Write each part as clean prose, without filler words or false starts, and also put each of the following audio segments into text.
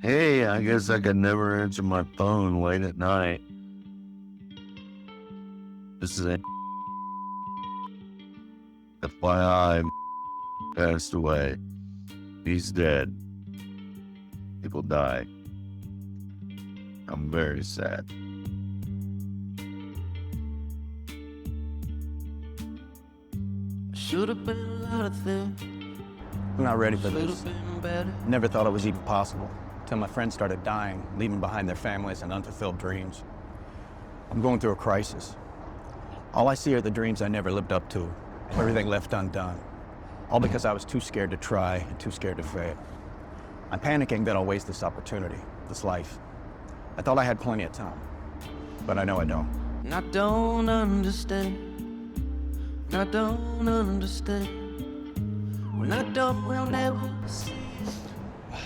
Hey, I guess I could never answer my phone late at night. This is a FYI passed away. He's dead. People die. I'm very sad. Should have been a lot of things. I'm not ready for Should this. have been better. Never thought it was even possible until my friends started dying, leaving behind their families and unfulfilled dreams. I'm going through a crisis. All I see are the dreams I never lived up to, everything left undone. All because I was too scared to try and too scared to fail. I'm panicking that I'll waste this opportunity, this life. I thought I had plenty of time, but I know I don't. And I don't understand. And I don't understand. When I don't, we'll never see.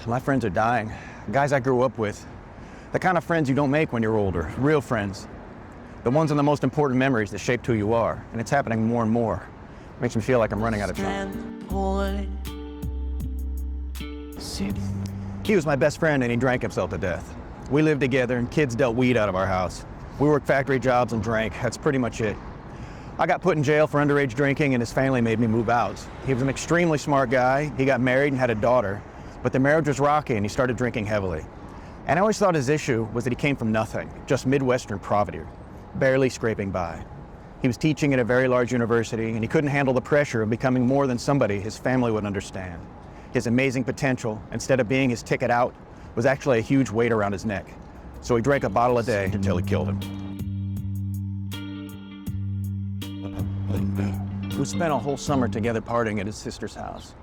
My friends are dying, guys I grew up with. The kind of friends you don't make when you're older, real friends. The ones in the most important memories that shaped who you are, and it's happening more and more. Makes me feel like I'm running out of time. Stand point. See, He was my best friend and he drank himself to death. We lived together and kids dealt weed out of our house. We worked factory jobs and drank, that's pretty much it. I got put in jail for underage drinking and his family made me move out. He was an extremely smart guy, he got married and had a daughter, but the marriage was rocky and he started drinking heavily. And I always thought his issue was that he came from nothing, just Midwestern poverty, barely scraping by. He was teaching at a very large university and he couldn't handle the pressure of becoming more than somebody his family would understand. His amazing potential, instead of being his ticket out, was actually a huge weight around his neck. So he drank a bottle a day until he killed him. We spent a whole summer together partying at his sister's house.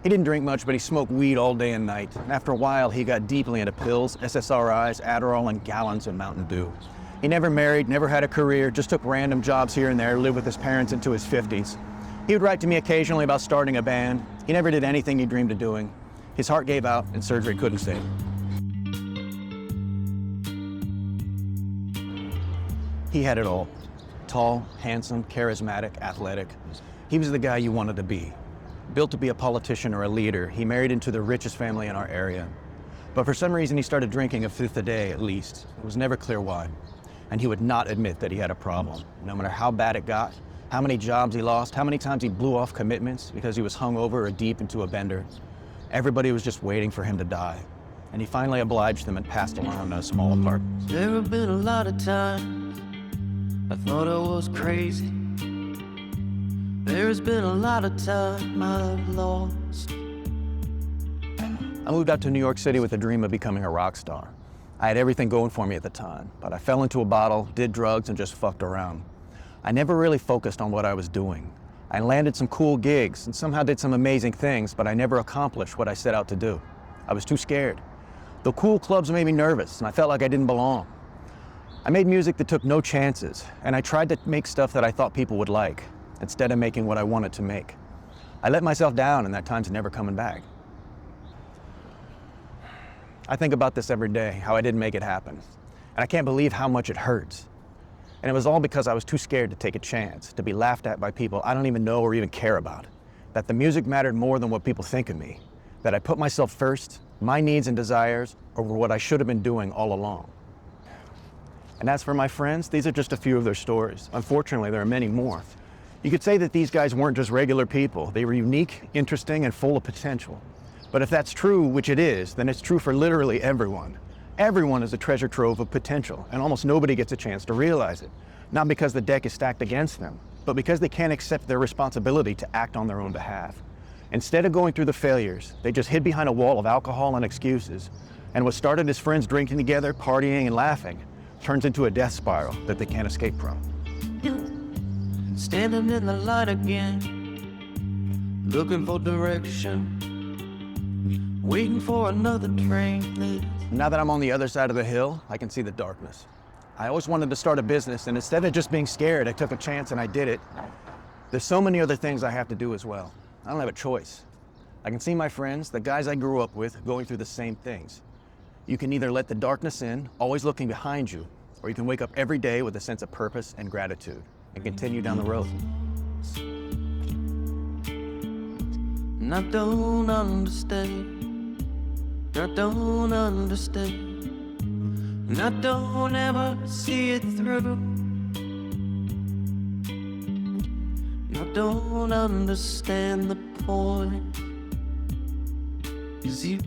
He didn't drink much, but he smoked weed all day and night. And after a while, he got deeply into pills, SSRIs, Adderall, and gallons of Mountain Dew. He never married, never had a career, just took random jobs here and there, lived with his parents into his 50s. He would write to me occasionally about starting a band. He never did anything he dreamed of doing. His heart gave out and surgery couldn't save him. He had it all. Tall, handsome, charismatic, athletic. He was the guy you wanted to be. Built to be a politician or a leader, he married into the richest family in our area. But for some reason, he started drinking a fifth a day at least. It was never clear why. And he would not admit that he had a problem, no matter how bad it got, how many jobs he lost, how many times he blew off commitments because he was hungover or deep into a bender. Everybody was just waiting for him to die. And he finally obliged them and passed along in a small apartment. there have been a lot of times I thought I was crazy. There's been a lot of time I've lost. I moved out to New York City with a dream of becoming a rock star. I had everything going for me at the time, but I fell into a bottle, did drugs, and just fucked around. I never really focused on what I was doing. I landed some cool gigs and somehow did some amazing things, but I never accomplished what I set out to do. I was too scared. The cool clubs made me nervous, and I felt like I didn't belong. I made music that took no chances, and I tried to make stuff that I thought people would like, instead of making what I wanted to make. I let myself down, and that time's never coming back. I think about this every day, how I didn't make it happen. And I can't believe how much it hurts. And it was all because I was too scared to take a chance, to be laughed at by people I don't even know or even care about. That the music mattered more than what people think of me. That I put myself first, my needs and desires, over what I should have been doing all along. And as for my friends, these are just a few of their stories. Unfortunately, there are many more. You could say that these guys weren't just regular people. They were unique, interesting, and full of potential. But if that's true, which it is, then it's true for literally everyone. Everyone is a treasure trove of potential, and almost nobody gets a chance to realize it. Not because the deck is stacked against them, but because they can't accept their responsibility to act on their own behalf. Instead of going through the failures, they just hid behind a wall of alcohol and excuses. And what started as friends drinking together, partying, and laughing, turns into a death spiral that they can't escape from. Standing in the light again, looking for direction, waiting for another train. Now that I'm on the other side of the hill, I can see the darkness. I always wanted to start a business, and instead of just being scared, I took a chance and I did it. There's so many other things I have to do as well. I don't have a choice. I can see my friends, the guys I grew up with, going through the same things. You can either let the darkness in, always looking behind you, or you can wake up every day with a sense of purpose and gratitude and continue down the road. And I don't understand. I don't understand, and I don't ever see it through. I don't understand the point, 'cause you